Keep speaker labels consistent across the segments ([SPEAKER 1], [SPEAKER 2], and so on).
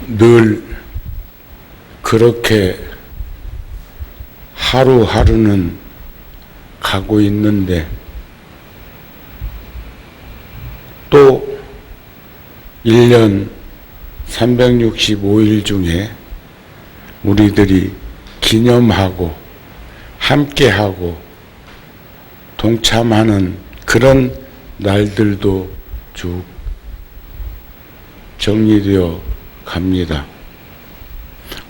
[SPEAKER 1] 늘 그렇게 하루하루는 가고 있는데 또 1년 365일 중에 우리들이 기념하고 함께하고 동참하는 그런 날들도 쭉 정리되어 갑니다.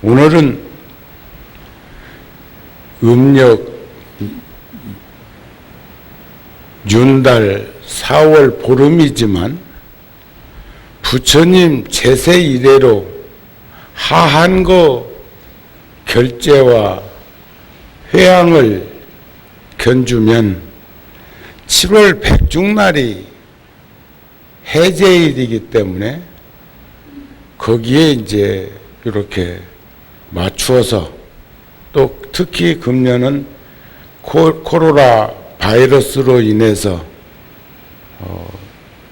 [SPEAKER 1] 오늘은 음력 윤달 4월 보름이지만 부처님 제세 이래로 하한거 결제와 회향을 견주면 7월 백중날이 해제일이기 때문에 거기에 이제 이렇게 맞추어서 또 특히 금년은 코로나 바이러스로 인해서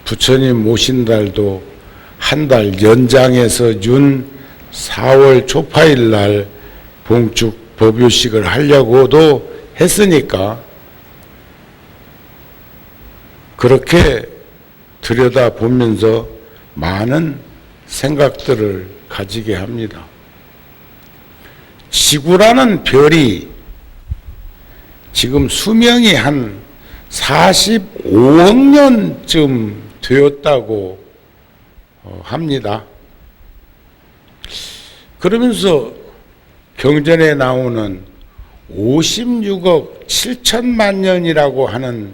[SPEAKER 1] 부처님 모신 달도 한 달 연장해서 윤 4월 초파일 날 봉축 법요식을 하려고도 했으니까 그렇게 들여다보면서 많은 생각들을 가지게 합니다. 지구라는 별이 지금 수명이 한 45억 년쯤 되었다고 합니다. 그러면서 경전에 나오는 56억 7천만 년이라고 하는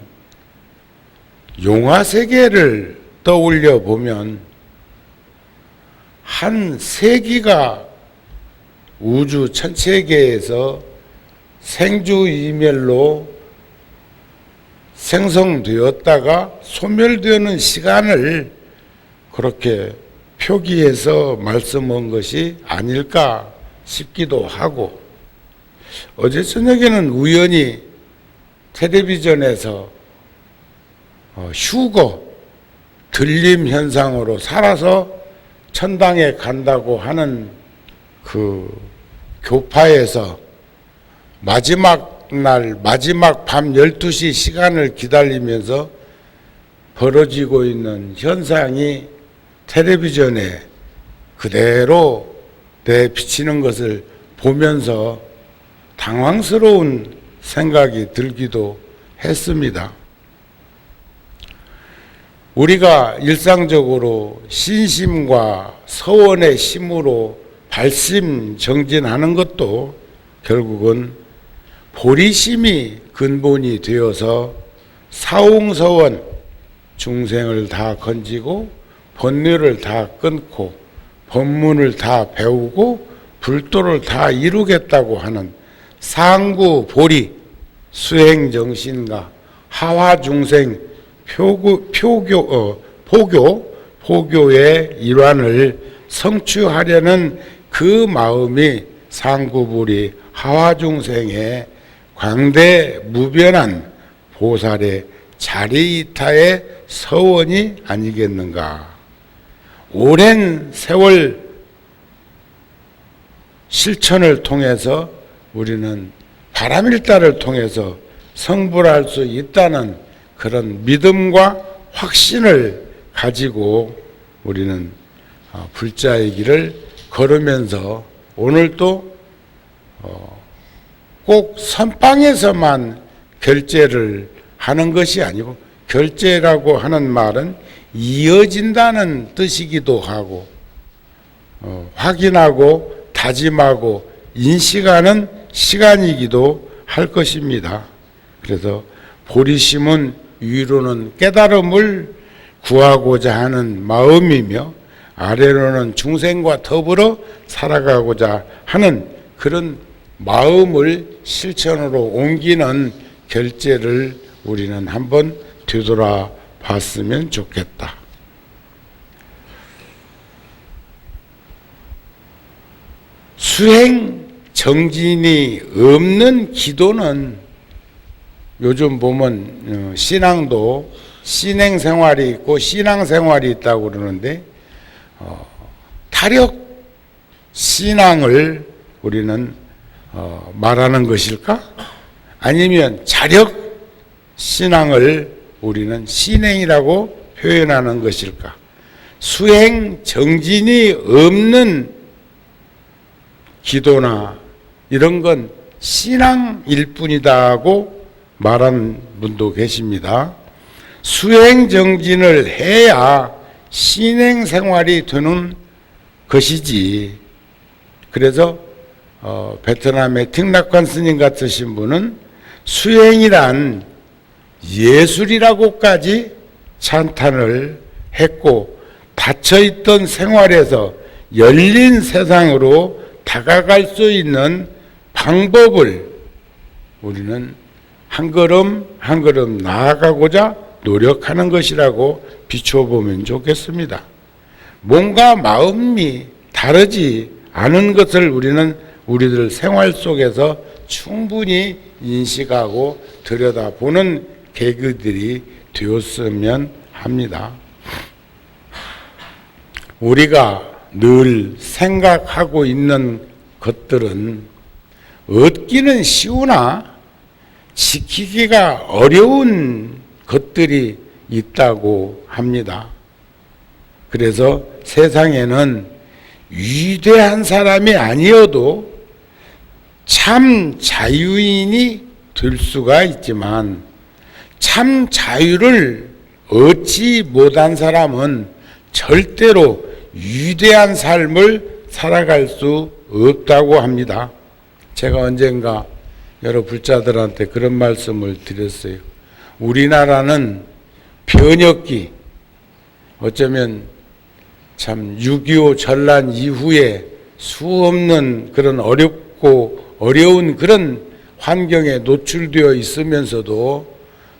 [SPEAKER 1] 용화세계를 떠올려 보면 한 세기가 우주 천체계에서 생주이멸로 생성되었다가 소멸되는 시간을 그렇게 표기해서 말씀한 것이 아닐까 싶기도 하고, 어제 저녁에는 우연히 텔레비전에서 휴거 들림 현상으로 살아서 천당에 간다고 하는 그 교파에서 마지막 날 마지막 밤 12시 시간을 기다리면서 벌어지고 있는 현상이 텔레비전에 그대로 내비치는 것을 보면서 당황스러운 생각이 들기도 했습니다. 우리가 일상적으로 신심과 서원의 심으로 발심 정진하는 것도 결국은 보리심이 근본이 되어서 사옹서원, 중생을 다 건지고 번뇌를 다 끊고 법문을 다 배우고 불도를 다 이루겠다고 하는 상구보리 수행정신과 하화중생 포교의 일환을 성취하려는 그 마음이 상구보리 하화중생의 광대무변한 보살의 자리이타의 서원이 아니겠는가. 오랜 세월 실천을 통해서 우리는 바람일다를 통해서 성불할 수 있다는 그런 믿음과 확신을 가지고 우리는 불자의 길을 걸으면서 오늘도 꼭 선방에서만 결제를 하는 것이 아니고, 결제라고 하는 말은 이어진다는 뜻이기도 하고 확인하고 다짐하고 인식하는 시간이기도 할 것입니다. 그래서 보리심은 위로는 깨달음을 구하고자 하는 마음이며 아래로는 중생과 더불어 살아가고자 하는 그런 마음을 실천으로 옮기는 결제를 우리는 한번 되돌아봤으면 좋겠다. 수행 정진이 없는 기도는 요즘 보면 신앙도 신행생활이 있고 신앙생활이 있다고 그러는데 타력 신앙을 우리는 말하는 것일까? 아니면 자력 신앙을 우리는 신행이라고 표현하는 것일까? 수행 정진이 없는 기도나 이런 건 신앙일 뿐이다고 말하는 분도 계십니다. 수행 정진을 해야 신행 생활이 되는 것이지. 그래서 베트남의 틱낙관 스님 같으신 분은 수행이란 예술이라고까지 찬탄을 했고, 닫혀있던 생활에서 열린 세상으로 다가갈 수 있는 방법을 우리는 한 걸음 한 걸음 나아가고자 노력하는 것이라고 비춰보면 좋겠습니다. 몸과 마음이 다르지 않은 것을 우리는 우리들 생활 속에서 충분히 인식하고 들여다보는 계기들이 되었으면 합니다. 우리가 늘 생각하고 있는 것들은 얻기는 쉬우나 지키기가 어려운 것들이 있다고 합니다. 그래서 세상에는 위대한 사람이 아니어도 참 자유인이 될 수가 있지만 참 자유를 얻지 못한 사람은 절대로 위대한 삶을 살아갈 수 없다고 합니다. 제가 언젠가 여러 불자들한테 그런 말씀을 드렸어요. 우리나라는 변혁기, 어쩌면 참 6.25 전란 이후에 수없는 그런 어렵고 어려운 그런 환경에 노출되어 있으면서도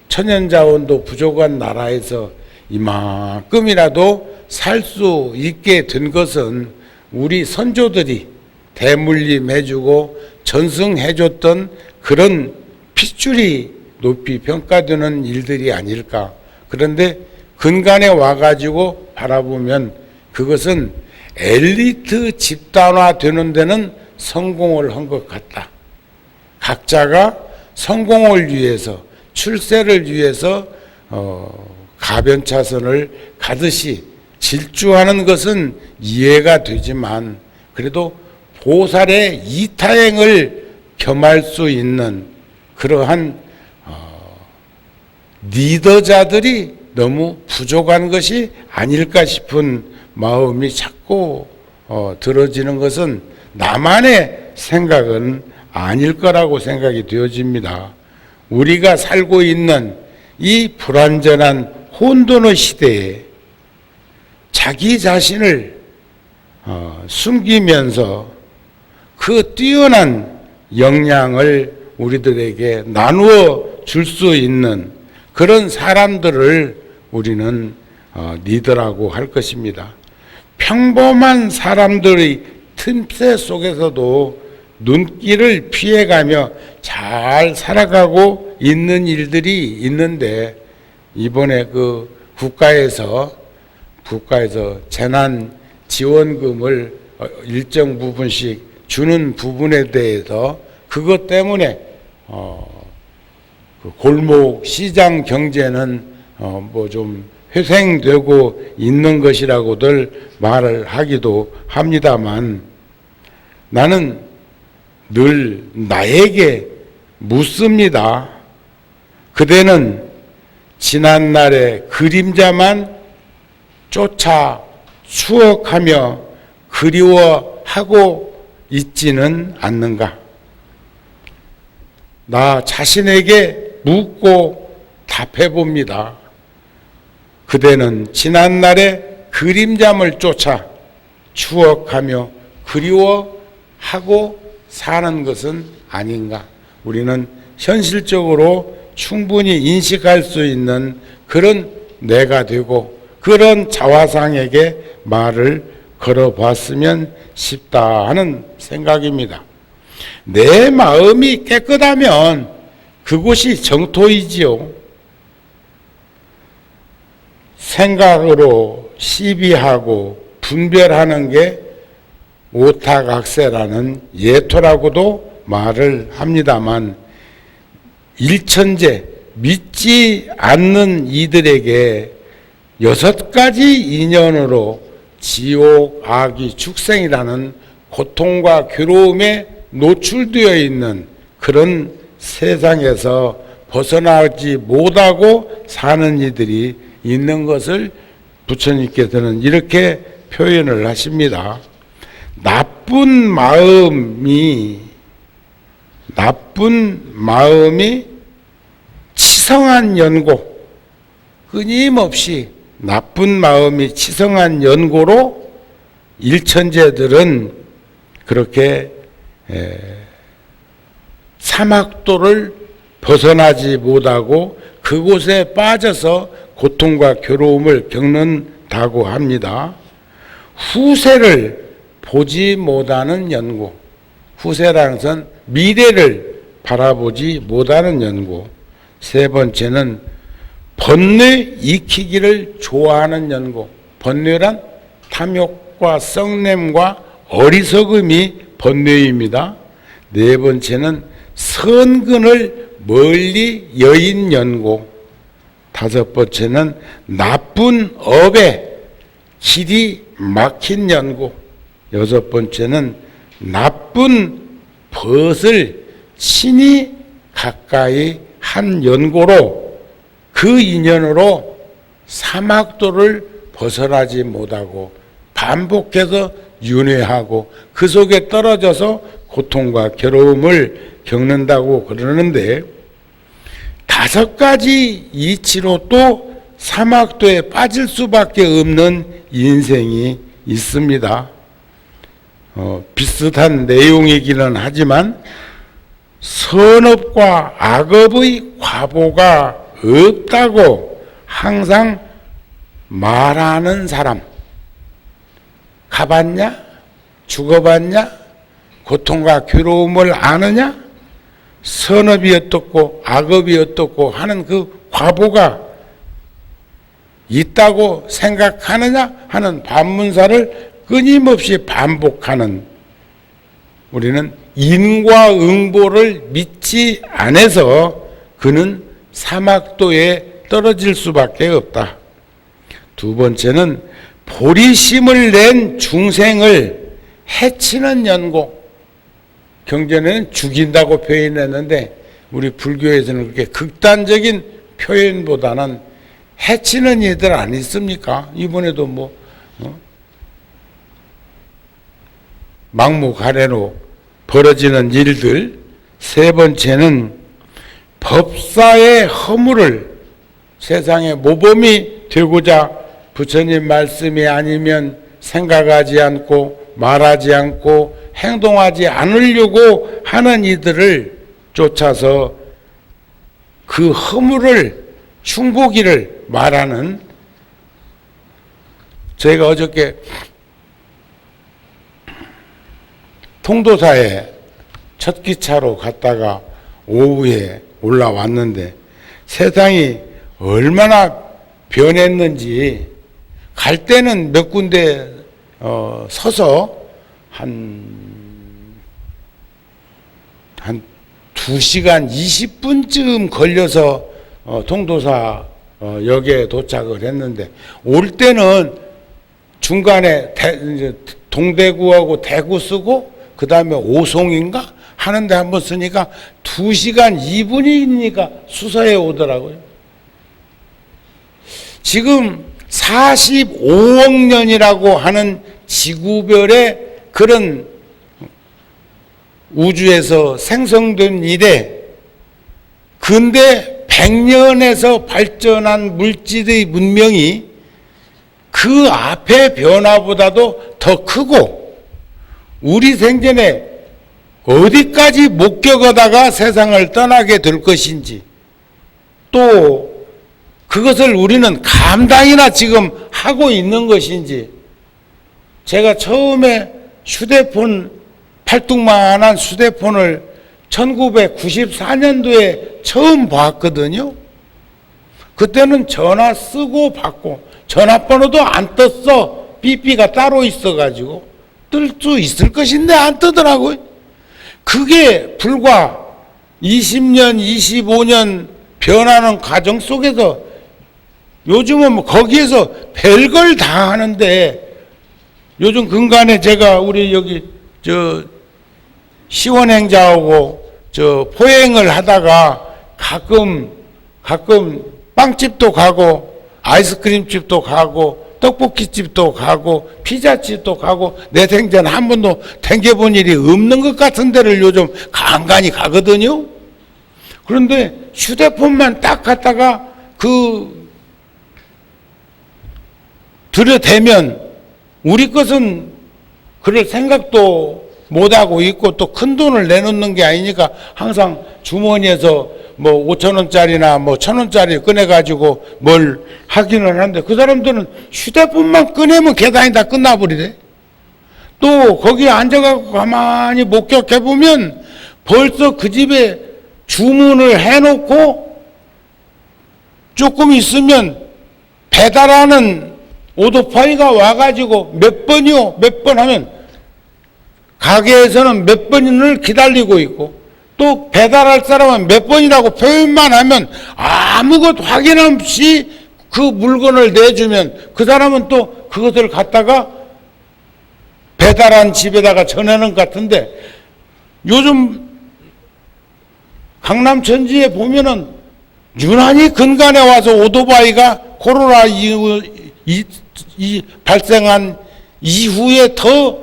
[SPEAKER 1] 천연자원도 부족한 나라에서 이만큼이라도 살 수 있게 된 것은 우리 선조들이 대물림해주고 전승해줬던 그런 핏줄이 높이 평가되는 일들이 아닐까. 그런데 근간에 와가지고 바라보면 그것은 엘리트 집단화 되는 데는 성공을 한 것 같다. 각자가 성공을 위해서, 출세를 위해서 가변차선을 가듯이 질주하는 것은 이해가 되지만, 그래도 보살의 이타행을 겸할 수 있는 그러한 리더자들이 너무 부족한 것이 아닐까 싶은 마음이 자꾸 들어지는 것은 나만의 생각은 아닐 거라고 생각이 되어집니다. 우리가 살고 있는 이 불완전한 혼돈의 시대에 자기 자신을 숨기면서 그 뛰어난 역량을 우리들에게 나누어 줄 수 있는 그런 사람들을 우리는 리더라고 할 것입니다. 평범한 사람들의 틈새 속에서도 눈길을 피해가며 잘 살아가고 있는 일들이 있는데, 이번에 그 국가에서 재난 지원금을 일정 부분씩 주는 부분에 대해서 그것 때문에 그 골목 시장 경제는 뭐 좀 회생되고 있는 것이라고들 말을 하기도 합니다만, 나는 늘 나에게 묻습니다. 그대는 지난날의 그림자만 쫓아 추억하며 그리워하고 있지는 않는가? 나 자신에게 묻고 답해봅니다. 그대는 지난날의 그림자를 쫓아 추억하며 그리워하고 사는 것은 아닌가? 우리는 현실적으로 충분히 인식할 수 있는 그런 내가 되고 그런 자화상에게 말을 걸어봤으면 싶다 하는 생각입니다. 내 마음이 깨끗하면 그곳이 정토이지요. 생각으로 시비하고 분별하는 게 오타각세라는 예토라고도 말을 합니다만 일천재 믿지 않는 이들에게 6가지 인연으로 지옥, 악이, 축생이라는 고통과 괴로움에 노출되어 있는 그런 세상에서 벗어나지 못하고 사는 이들이 있는 것을 부처님께서는 이렇게 표현을 하십니다. 나쁜 마음이 치성한 연고, 끊임없이 나쁜 마음이 치성한 연고로 일천재들은 그렇게 사막도를 벗어나지 못하고 그곳에 빠져서 고통과 괴로움을 겪는다고 합니다. 후세를 보지 못하는 연고, 후세라는 것은 미래를 바라보지 못하는 연고. 세 번째는 번뇌 익히기를 좋아하는 연고. 번뇌란 탐욕과 썩냄과 어리석음이 번뇌입니다. 네 번째는 선근을 멀리 여인 연고. 다섯 번째는 나쁜 업에 길이 막힌 연고. 여섯 번째는 나쁜 벗을 신이 가까이 한 연고로 그 인연으로 사막도를 벗어나지 못하고 반복해서 윤회하고 그 속에 떨어져서 고통과 괴로움을 겪는다고 그러는데 5가지 이치로 또 사막도에 빠질 수밖에 없는 인생이 있습니다. 비슷한 내용이기는 하지만 선업과 악업의 과보가 없다고 항상 말하는 사람, 가봤냐? 죽어봤냐? 고통과 괴로움을 아느냐? 선업이 어떻고 악업이 어떻고 하는 그 과보가 있다고 생각하느냐 하는 반문사를 끊임없이 반복하는, 우리는 인과응보를 믿지 않아서 그는 사막도에 떨어질 수밖에 없다. 두 번째는 보리심을 낸 중생을 해치는 연고. 경전에는 죽인다고 표현했는데 우리 불교에서는 그렇게 극단적인 표현보다는 해치는 이들 안 있습니까? 이번에도 막무가내로 벌어지는 일들. 세 번째는 법사의 허물을 세상의 모범이 되고자 부처님 말씀이 아니면 생각하지 않고 말하지 않고 행동하지 않으려고 하는 이들을 쫓아서 그 허물을 흉보기를 말하는, 저희가 어저께 통도사에 첫 기차로 갔다가 오후에 올라왔는데 세상이 얼마나 변했는지, 갈 때는 몇 군데 서서 한 2시간 20분쯤 걸려서 통도사 역에 도착을 했는데, 올 때는 중간에 동대구하고 대구 쓰고 그 다음에 오송인가 하는데 한번 쓰니까 2시간 2분이니까 수서에 오더라고요. 지금 45억 년이라고 하는 지구별의 그런 우주에서 생성된 이래 근대 100년에서 발전한 물질의 문명이 그 앞의 변화보다도 더 크고, 우리 생전에 어디까지 목격하다가 세상을 떠나게 될 것인지, 또 그것을 우리는 감당이나 지금 하고 있는 것인지. 제가 처음에 휴대폰, 팔뚝만한 휴대폰을 1994년도에 처음 봤거든요. 그때는 전화 쓰고 받고 전화번호도 안 떴어. 삐삐가 따로 있어가지고. 뜰 수 있을 것인데 안 뜨더라고요. 그게 불과 20년, 25년 변하는 과정 속에서 요즘은 뭐 거기에서 별걸 다 하는데, 요즘 근간에 제가 우리 여기 시원행자하고 포행을 하다가 가끔 빵집도 가고 아이스크림집도 가고 떡볶이집도 가고 피자집도 가고 내 생전 한 번도 댕겨본 일이 없는 것 같은 데를 요즘 간간히 가거든요. 그런데 휴대폰만 딱 갖다가 들여대면 우리 것은 그럴 생각도 못하고 있고 또 큰 돈을 내놓는 게 아니니까 항상 주머니에서 뭐 5,000원짜리나 뭐 1,000원짜리 꺼내가지고 뭘 하기는 하는데, 그 사람들은 휴대폰만 꺼내면 계단이 다 끝나버리대. 또 거기에 앉아가지고 가만히 목격해보면 벌써 그 집에 주문을 해놓고 조금 있으면 배달하는 오토바이가 와가지고 몇 번이요? 몇 번 하면 가게에서는 몇 번을 기다리고 있고, 또 배달할 사람은 몇 번이라고 표현만 하면 아무것도 확인 없이 그 물건을 내주면 그 사람은 또 그것을 갖다가 배달한 집에다가 전하는 것 같은데, 요즘 강남 천지에 보면은 유난히 근간에 와서 오토바이가 코로나 이후 발생한 이후에 더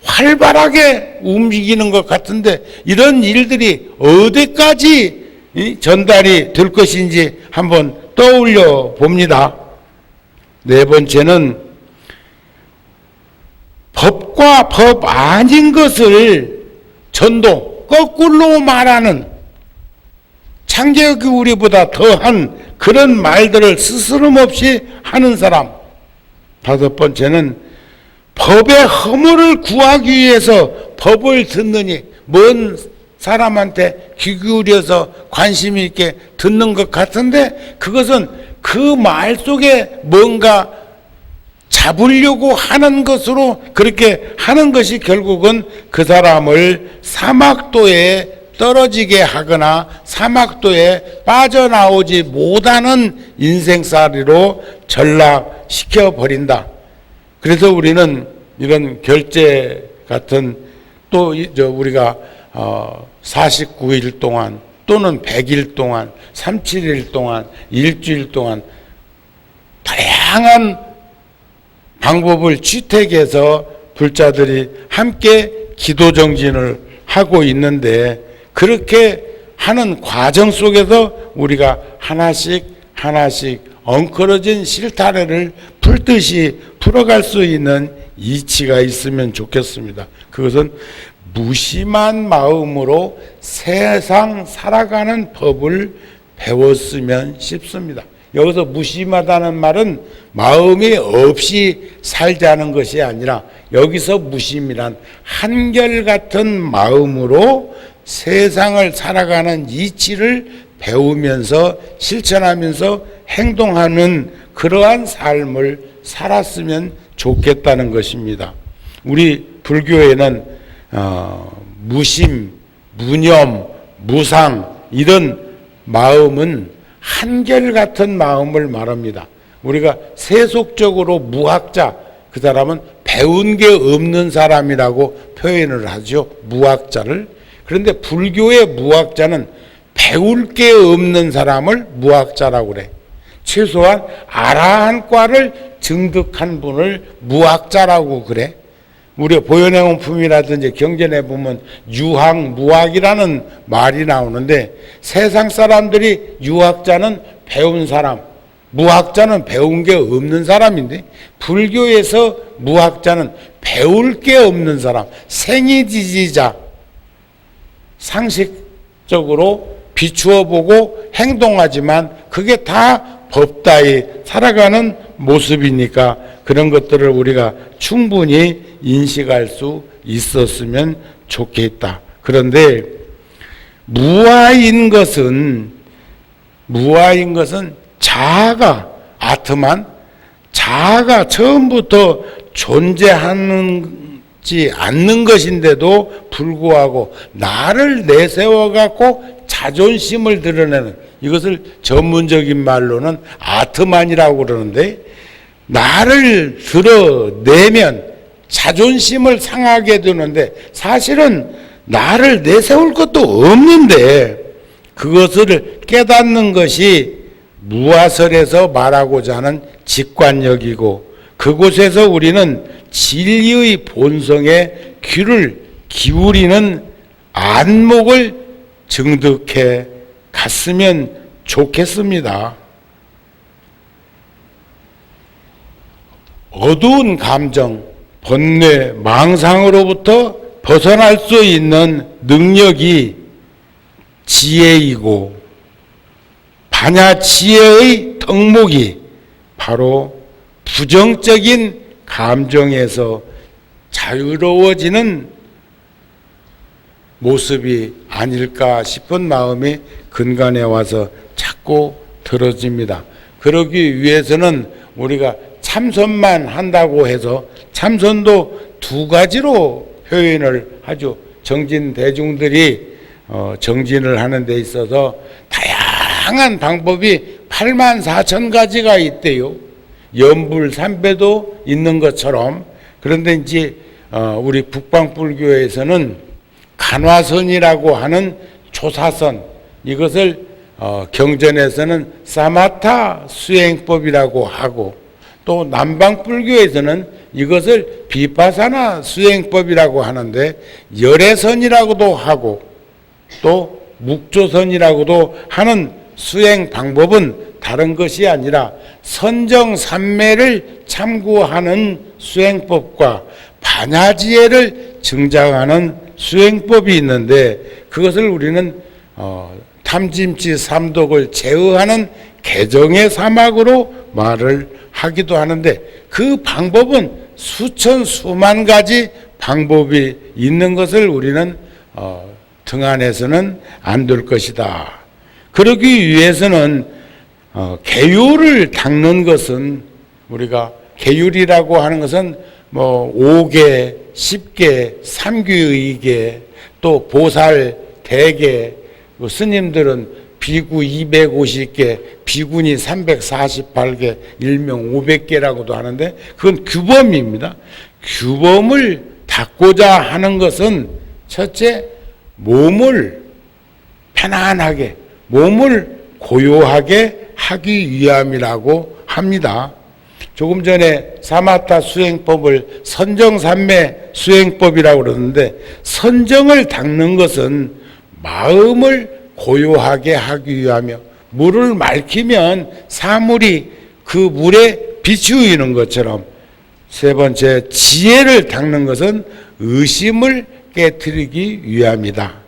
[SPEAKER 1] 활발하게 움직이는 것 같은데, 이런 일들이 어디까지 전달이 될 것인지 한번 떠올려 봅니다. 네 번째는 법과 법 아닌 것을 전도, 거꾸로 말하는, 창제기 우리보다 더한 그런 말들을 스스럼 없이 하는 사람. 다섯 번째는 법의 허물을 구하기 위해서 법을 듣느니, 먼 사람한테 귀 기울여서 관심 있게 듣는 것 같은데, 그것은 그 말 속에 뭔가 잡으려고 하는 것으로 그렇게 하는 것이 결국은 그 사람을 사막도에 떨어지게 하거나 사막도에 빠져나오지 못하는 인생살이로 전락시켜 버린다. 그래서 우리는 이런 결제 같은, 또 우리가 49일 동안 또는 100일 동안 37일 동안 일주일 동안 다양한 방법을 채택해서 불자들이 함께 기도정진을 하고 있는데, 그렇게 하는 과정 속에서 우리가 하나씩 엉클어진 실타래를 풀듯이 풀어갈 수 있는 이치가 있으면 좋겠습니다. 그것은 무심한 마음으로 세상 살아가는 법을 배웠으면 싶습니다. 여기서 무심하다는 말은 마음이 없이 살자는 것이 아니라, 여기서 무심이란 한결같은 마음으로 세상을 살아가는 이치를 배우면서 실천하면서 행동하는 그러한 삶을 살았으면 좋겠다는 것입니다. 우리 불교에는 무심, 무념, 무상, 이런 마음은 한결같은 마음을 말합니다. 우리가 세속적으로 무학자, 그 사람은 배운 게 없는 사람이라고 표현을 하죠. 무학자를. 그런데 불교의 무학자는 배울 게 없는 사람을 무학자라고 그래. 최소한 아라한과를 증득한 분을 무학자라고 그래. 우리 보현행원품이라든지 경전에 보면 유학, 무학이라는 말이 나오는데, 세상 사람들이 유학자는 배운 사람, 무학자는 배운 게 없는 사람인데, 불교에서 무학자는 배울 게 없는 사람, 생이지지자, 상식적으로 비추어 보고 행동하지만 그게 다 법다이 살아가는 모습이니까 그런 것들을 우리가 충분히 인식할 수 있었으면 좋겠다. 그런데 무아인 것은 자아가, 아트만 자아가 처음부터 존재하는 싶지 않는 것인데도 불구하고 나를 내세워 갖고 자존심을 드러내는, 이것을 전문적인 말로는 아트만이라고 그러는데, 나를 드러내면 자존심을 상하게 되는데 사실은 나를 내세울 것도 없는데, 그것을 깨닫는 것이 무화설에서 말하고자 하는 직관력이고, 그곳에서 우리는 진리의 본성에 귀를 기울이는 안목을 증득해 갔으면 좋겠습니다. 어두운 감정, 번뇌, 망상으로부터 벗어날 수 있는 능력이 지혜이고, 반야 지혜의 덕목이 바로 부정적인 감정에서 자유로워지는 모습이 아닐까 싶은 마음이 근간에 와서 자꾸 들어집니다. 그러기 위해서는 우리가 참선만 한다고 해서, 참선도 두 가지로 표현을 하죠. 정진 대중들이 정진을 하는 데 있어서 다양한 방법이 84,000가지가 있대요. 연불삼배도 있는 것처럼. 그런데 이제 우리 북방불교에서는 간화선이라고 하는 조사선, 이것을 경전에서는 사마타 수행법이라고 하고, 또 남방불교에서는 이것을 비파사나 수행법이라고 하는데, 열애선이라고도 하고 또 묵조선이라고도 하는 수행 방법은 다른 것이 아니라 선정산매를 참고하는 수행법과 반야지혜를 증장하는 수행법이 있는데, 그것을 우리는 탐진치 삼독을 제어하는 개정의 사막으로 말을 하기도 하는데, 그 방법은 수천 수만 가지 방법이 있는 것을 우리는 등한해서는 안 될 것이다. 그러기 위해서는 계율을 닦는 것은, 우리가 계율이라고 하는 것은 뭐 5계, 10계, 삼귀의계, 또 보살, 대계, 스님들은 비구 250개, 비군이 348개, 일명 500개라고도 하는데, 그건 규범입니다. 규범을 닦고자 하는 것은 첫째, 몸을 편안하게, 몸을 고요하게 하기 위함이라고 합니다. 조금 전에 사마타 수행법을 선정산매 수행법이라고 그러는데, 선정을 닦는 것은 마음을 고요하게 하기 위하며, 물을 맑히면 사물이 그 물에 비추이는 것처럼, 세 번째, 지혜를 닦는 것은 의심을 깨트리기 위함이다.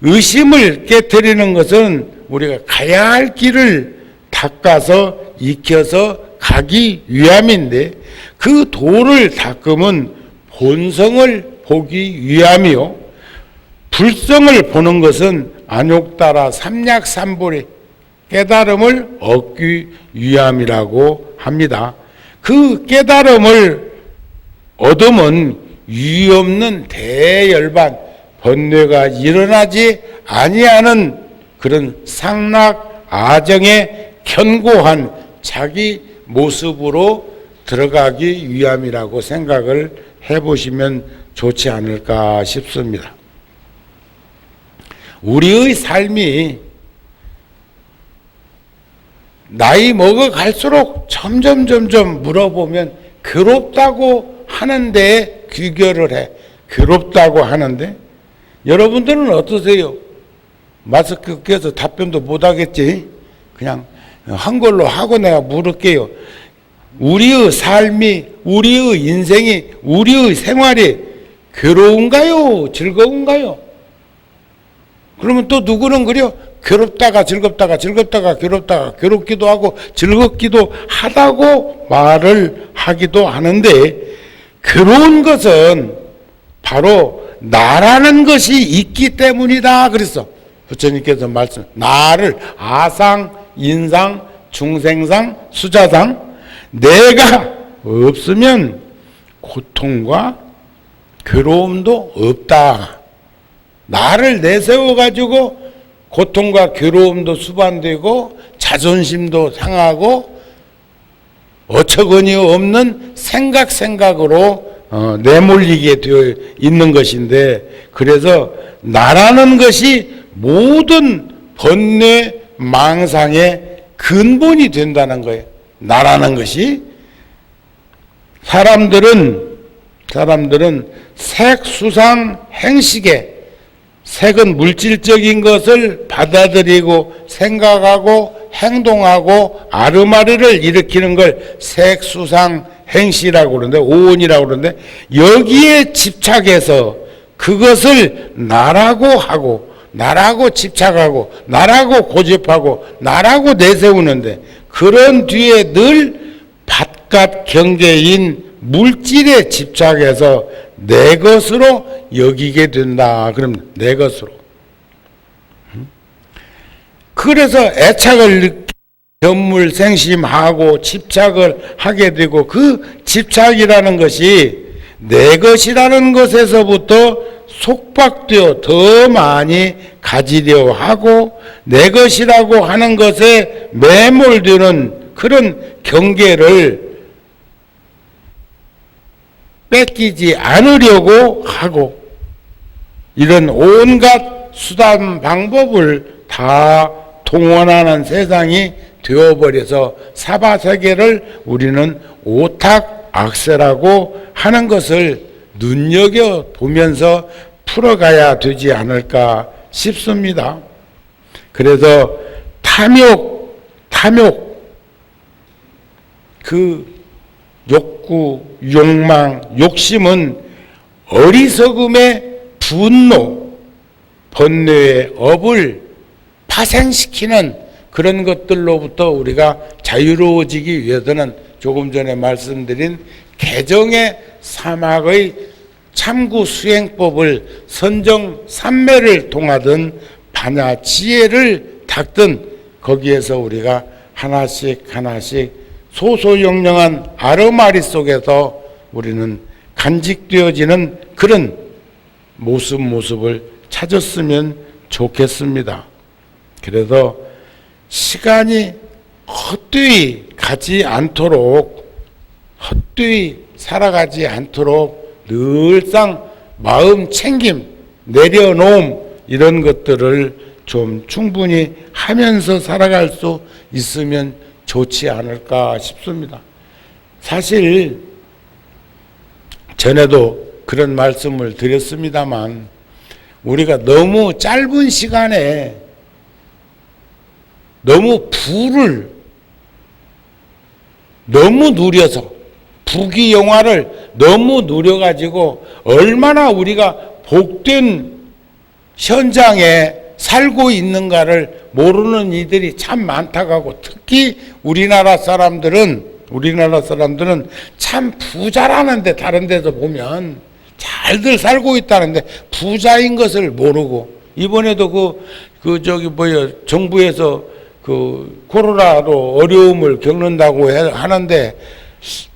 [SPEAKER 1] 의심을 깨트리는 것은 우리가 가야 할 길을 닦아서 익혀서 가기 위함인데, 그 도를 닦으면 본성을 보기 위함이요, 불성을 보는 것은 안욕따라 삼약삼불의 깨달음을 얻기 위함이라고 합니다. 그 깨달음을 얻으면 유의 없는 대열반, 번뇌가 일어나지 아니하는 그런 상락 아정에 견고한 자기 모습으로 들어가기 위함이라고 생각을 해보시면 좋지 않을까 싶습니다. 우리의 삶이 나이 먹어 갈수록 점점 물어보면 괴롭다고 하는데 귀결을 해. 괴롭다고 하는데, 여러분들은 어떠세요? 마스크 껴서 답변도 못 하겠지? 그냥 한 걸로 하고 내가 물을게요. 우리의 삶이, 우리의 인생이, 우리의 생활이 괴로운가요? 즐거운가요? 그러면 또 누구는 그래요? 괴롭다가 즐겁다가, 즐겁다가 괴롭다가, 괴롭기도 하고 즐겁기도 하다고 말을 하기도 하는데, 괴로운 것은 바로 나라는 것이 있기 때문이다 그랬어. 부처님께서 말씀, 나를 아상, 인상, 중생상, 수자상, 내가 없으면 고통과 괴로움도 없다. 나를 내세워가지고 고통과 괴로움도 수반되고 자존심도 상하고 어처구니 없는 생각으로 내몰리게 되어 있는 것인데, 그래서 나라는 것이 모든 번뇌 망상의 근본이 된다는 거예요. 나라는 것이. 사람들은 색, 수상, 행식에, 색은 물질적인 것을 받아들이고 생각하고 행동하고 아르마리를 일으키는 걸 색, 수상, 행시라고 그러는데, 오온이라고 그러는데, 여기에 집착해서 그것을 나라고 하고 나라고 집착하고 나라고 고집하고 나라고 내세우는데, 그런 뒤에 늘 바깥 경계인 물질에 집착해서 내 것으로 여기게 된다. 그럼 내 것으로. 그래서 애착을 느끼고 견물생심하고 집착을 하게 되고, 그 집착이라는 것이 내 것이라는 것에서부터 속박되어 더 많이 가지려 하고, 내 것이라고 하는 것에 매몰되는 그런 경계를 뺏기지 않으려고 하고, 이런 온갖 수단 방법을 다 동원하는 세상이 되어버려서 사바세계를 우리는 오탁악세라고 하는 것을 눈여겨보면서 풀어가야 되지 않을까 싶습니다. 그래서 탐욕, 그 욕구, 욕망, 욕심은 어리석음의 분노, 번뇌의 업을 파생시키는 그런 것들로부터 우리가 자유로워지기 위해서는 조금 전에 말씀드린 개정의 사막의 참구 수행법을 선정 삼매를 통하든 반야 지혜를 닦든 거기에서 우리가 하나씩 소소영령한 아르마리 속에서 우리는 간직되어지는 그런 모습을 찾았으면 좋겠습니다. 그래서 시간이 헛되이 살아가지 않도록 늘상 마음 챙김, 내려놓음, 이런 것들을 좀 충분히 하면서 살아갈 수 있으면 좋지 않을까 싶습니다. 사실 전에도 그런 말씀을 드렸습니다만, 우리가 너무 짧은 시간에 너무 부를 너무 누려서, 부귀영화를 너무 누려가지고 얼마나 우리가 복된 현장에 살고 있는가를 모르는 이들이 참 많다고 하고, 특히 우리나라 사람들은 참 부자라는데, 다른 데서 보면 잘들 살고 있다는데 부자인 것을 모르고, 이번에도 정부에서 코로나로 어려움을 겪는다고 하는데,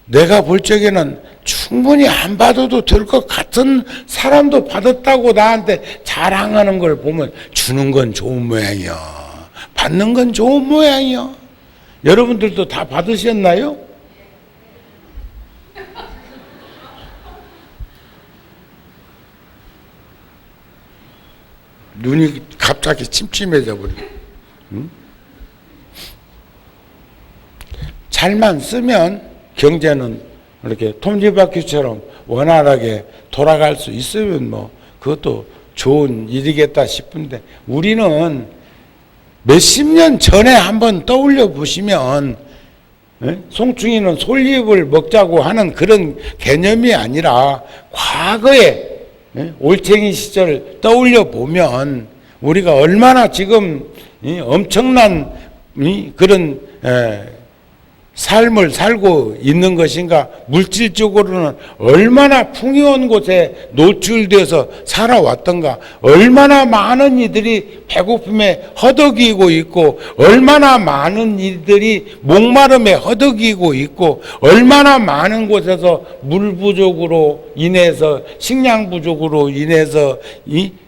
[SPEAKER 1] 내가 볼 적에는 충분히 안 받아도 될 것 같은 사람도 받았다고 나한테 자랑하는 걸 보면, 주는 건 좋은 모양이야, 받는 건 좋은 모양이야. 여러분들도 다 받으셨나요? 눈이 갑자기 침침해져 버려. 응? 잘만 쓰면 경제는 이렇게 톱니바퀴처럼 원활하게 돌아갈 수 있으면 그것도 좋은 일이겠다 싶은데, 우리는 몇십 년 전에 한번 떠올려 보시면, 송충이는 솔잎을 먹자고 하는 그런 개념이 아니라 과거에 올챙이 시절 떠올려 보면 우리가 얼마나 지금 엄청난 그런 삶을 살고 있는 것인가? 물질적으로는 얼마나 풍요한 곳에 노출돼서 살아왔던가? 얼마나 많은 이들이 배고픔에 허덕이고 있고, 얼마나 많은 이들이 목마름에 허덕이고 있고, 얼마나 많은 곳에서 물 부족으로 인해서, 식량 부족으로 인해서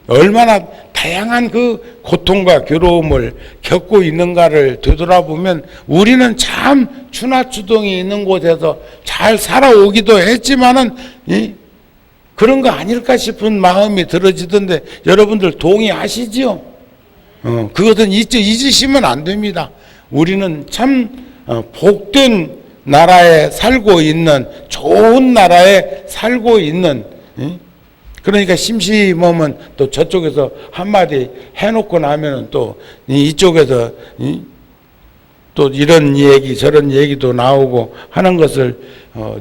[SPEAKER 1] 얼마나 다양한 그 고통과 괴로움을 겪고 있는가를 되돌아보면 우리는 참 추나추동이 있는 곳에서 잘 살아오기도 했지만은 그런 거 아닐까 싶은 마음이 들어지던데 여러분들 동의하시지요? 그것은 잊으시면 안 됩니다. 우리는 참 복된 나라에 살고 있는, 좋은 나라에 살고 있는, 그러니까 심심하면 또 저쪽에서 한마디 해놓고 나면은 또 이쪽에서 또 이런 얘기 저런 얘기도 나오고 하는 것을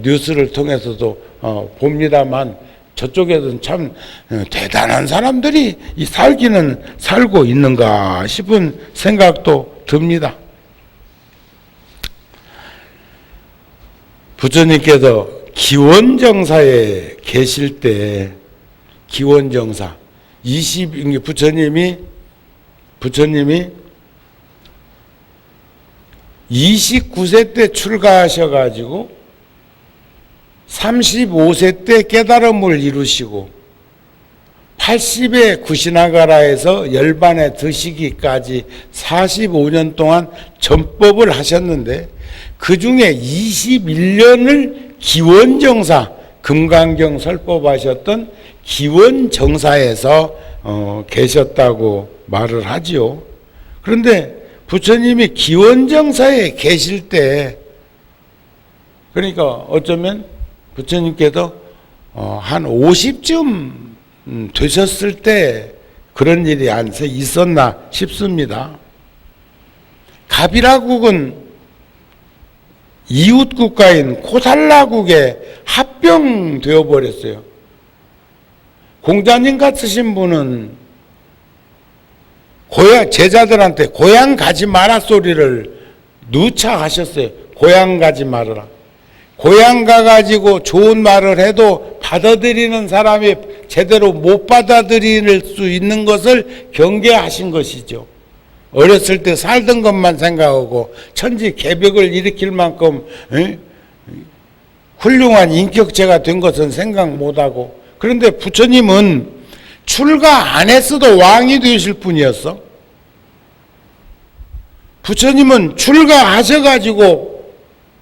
[SPEAKER 1] 뉴스를 통해서도 봅니다만, 저쪽에서는 참 대단한 사람들이 살기는 살고 있는가 싶은 생각도 듭니다. 부처님께서 기원정사에 계실 때, 기원정사 부처님이 29세 때 출가하셔가지고 35세 때 깨달음을 이루시고 80에 구시나가라에서 열반에 드시기까지 45년 동안 전법을 하셨는데, 그 중에 21년을 기원정사, 금강경 설법하셨던 기원정사에서 계셨다고 말을 하지요. 그런데 부처님이 기원정사에 계실 때, 그러니까 어쩌면 부처님께서 한 50쯤 되셨을 때 그런 일이 있었나 싶습니다. 가비라국은 이웃 국가인 코살라국에 합병되어 버렸어요. 공자님 같으신 분은 제자들한테 고향 가지 마라 소리를 누차 하셨어요. 고향 가지 말아라. 고향 가가지고 좋은 말을 해도 받아들이는 사람이 제대로 못 받아들일 수 있는 것을 경계하신 것이죠. 어렸을 때 살던 것만 생각하고 천지 개벽을 일으킬 만큼 훌륭한 인격체가 된 것은 생각 못하고, 그런데 부처님은 출가 안 했어도 왕이 되실 분이었어. 부처님은 출가하셔가지고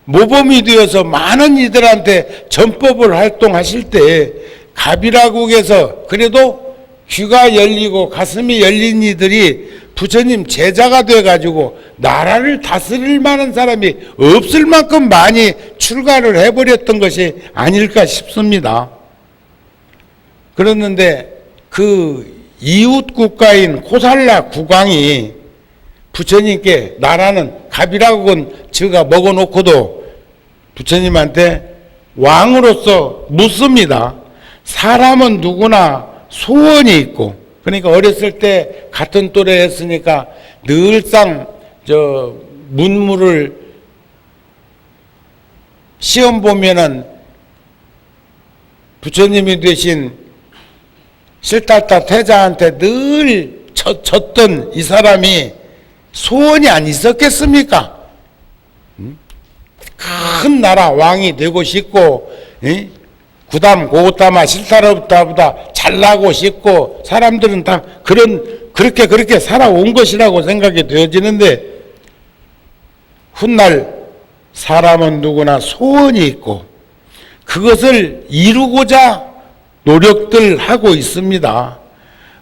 [SPEAKER 1] 모범이 되어서 많은 이들한테 전법을 활동하실 때 가비라국에서 그래도 귀가 열리고 가슴이 열린 이들이 부처님 제자가 돼가지고 나라를 다스릴 만한 사람이 없을 만큼 많이 출가를 해버렸던 것이 아닐까 싶습니다. 그랬는데 그 이웃 국가인 코살라 국왕이 부처님께 나라는 가비라국은 제가 먹어놓고도 부처님한테 왕으로서 묻습니다. 사람은 누구나 소원이 있고, 그러니까 어렸을 때 같은 또래였으니까 늘상 문물을 시험 보면은 부처님이 되신 실타타 태자한테 늘 졌던 이 사람이 소원이 안 있었겠습니까? 큰 나라 왕이 되고 싶고, 구담 고타마 실타라보다 잘나고 싶고, 사람들은 다 그렇게 살아온 것이라고 생각이 되어지는데, 훗날 사람은 누구나 소원이 있고 그것을 이루고자 노력들 하고 있습니다.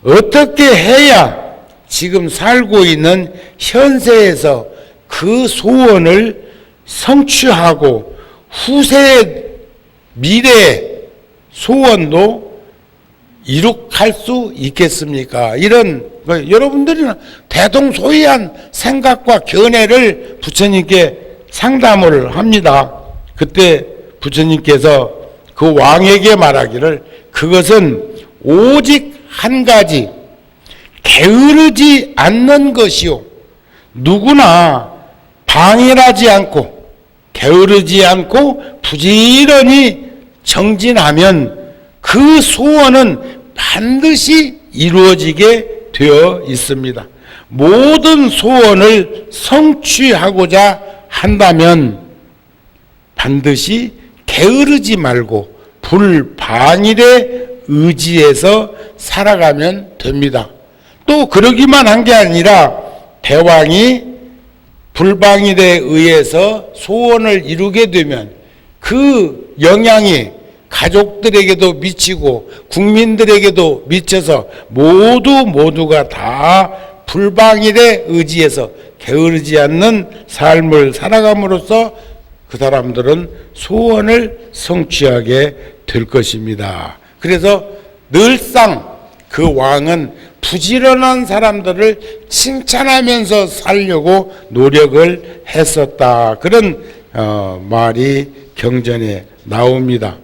[SPEAKER 1] 어떻게 해야 지금 살고 있는 현세에서 그 소원을 성취하고 후세의 미래 소원도 이룩할 수 있겠습니까? 이런 여러분들은 대동소이한 생각과 견해를 부처님께 상담을 합니다. 그때 부처님께서 그 왕에게 말하기를 그것은 오직 한 가지 게으르지 않는 것이요 누구나 방일하지 않고 게으르지 않고 부지런히 정진하면 그 소원은 반드시 이루어지게 되어 있습니다. 모든 소원을 성취하고자 한다면 반드시 게으르지 말고 불방일에 의지해서 살아가면 됩니다. 또 그러기만 한 게 아니라 대왕이 불방일에 의해서 소원을 이루게 되면 그 영향이 가족들에게도 미치고 국민들에게도 미쳐서 모두가 다 불방일에 의지해서 게으르지 않는 삶을 살아감으로써 그 사람들은 소원을 성취하게 될 것입니다. 그래서 늘상 그 왕은 부지런한 사람들을 칭찬하면서 살려고 노력을 했었다. 그런 말이 경전에 나옵니다.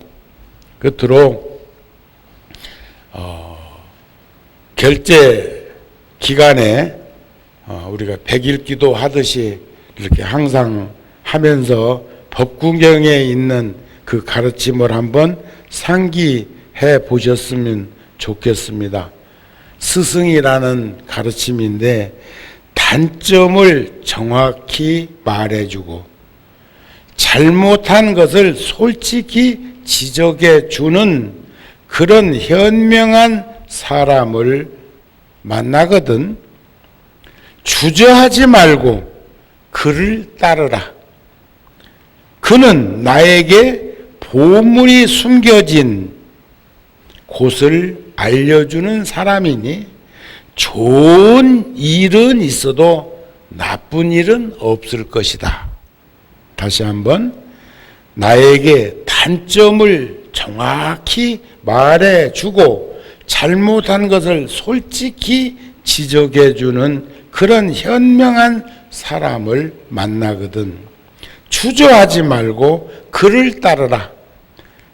[SPEAKER 1] 끝으로 결제 기간에 우리가 백일기도 하듯이 이렇게 항상 하면서 법구경에 있는 그 가르침을 한번 상기해 보셨으면 좋겠습니다. 스승이라는 가르침인데 단점을 정확히 말해주고 잘못한 것을 솔직히 지적해 주는 그런 현명한 사람을 만나거든 주저하지 말고 그를 따르라. 그는 나에게 보물이 숨겨진 곳을 알려주는 사람이니 좋은 일은 있어도 나쁜 일은 없을 것이다. 다시 한번 나에게 단점을 정확히 말해주고 잘못한 것을 솔직히 지적해주는 그런 현명한 사람을 만나거든 주저하지 말고 그를 따르라.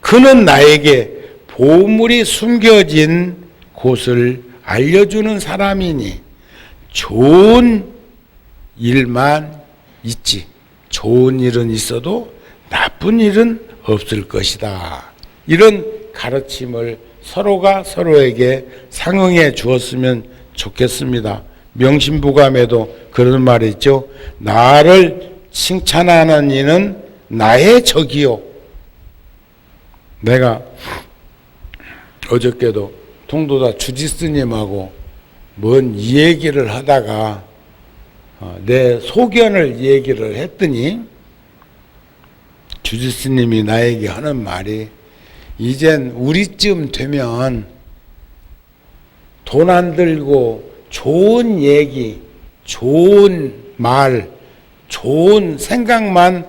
[SPEAKER 1] 그는 나에게 보물이 숨겨진 곳을 알려주는 사람이니 좋은 일만 있지 좋은 일은 있어도 나쁜 일은 없을 것이다. 이런 가르침을 서로가 서로에게 상응해 주었으면 좋겠습니다. 명심부감에도 그런 말이 있죠. 나를 칭찬하는 이는 나의 적이요. 내가 어저께도 통도사 주지스님하고 뭔 이 얘기를 하다가 내 소견을 얘기를 했더니 주지스님이 나에게 하는 말이 이젠 우리쯤 되면 돈 안 들고 좋은 얘기, 좋은 말, 좋은 생각만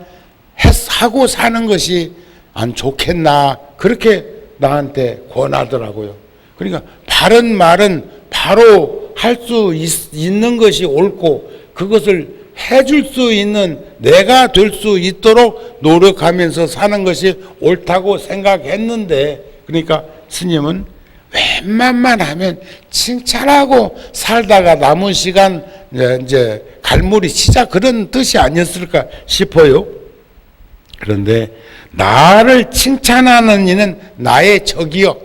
[SPEAKER 1] 하고 사는 것이 안 좋겠나 그렇게 나한테 권하더라고요. 그러니까 바른 말은 바로 할 수 있는 것이 옳고 그것을 해줄 수 있는 내가 될 수 있도록 노력하면서 사는 것이 옳다고 생각했는데 그러니까 스님은 웬만만 하면 칭찬하고 살다가 남은 시간 이제 갈무리 치자 그런 뜻이 아니었을까 싶어요. 그런데 나를 칭찬하는 이는 나의 적이요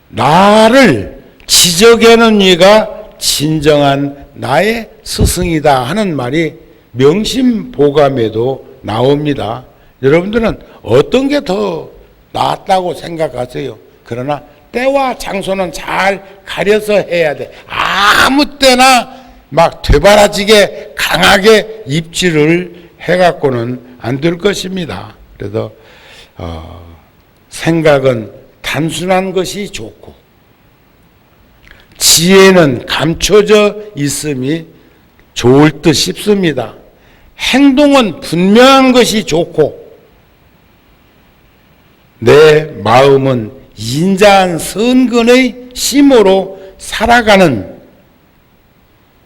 [SPEAKER 1] 나를 지적하는 이가 진정한 나의 스승이다 하는 말이 명심보감에도 나옵니다. 여러분들은 어떤 게 더 낫다고 생각하세요? 그러나 때와 장소는 잘 가려서 해야 돼. 아무 때나 막 되바라지게 강하게 입질을 해갖고는 안 될 것입니다. 그래서 생각은 단순한 것이 좋고 지혜는 감춰져 있음이 좋을 듯 싶습니다. 행동은 분명한 것이 좋고 내 마음은 인자한 선근의 심으로 살아가는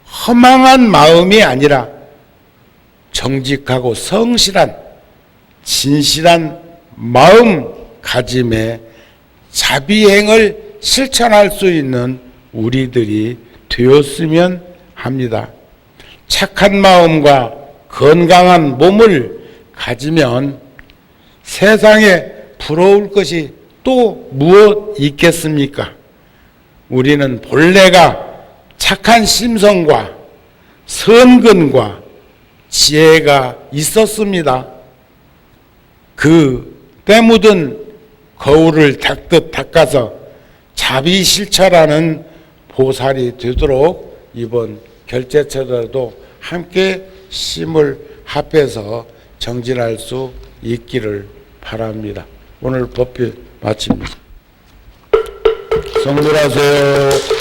[SPEAKER 1] 허망한 마음이 아니라 정직하고 성실한 진실한 마음가짐에 자비행을 실천할 수 있는 우리들이 되었으면 합니다. 착한 마음과 건강한 몸을 가지면 세상에 부러울 것이 또 무엇 있겠습니까? 우리는 본래가 착한 심성과 선근과 지혜가 있었습니다. 그 때묻은 거울을 닦듯 닦아서 자비실천하는 보살이 되도록 이번 결제처라도 함께 힘을 합해서 정진할 수 있기를 바랍니다. 오늘 법회 마칩니다. 성불하세요.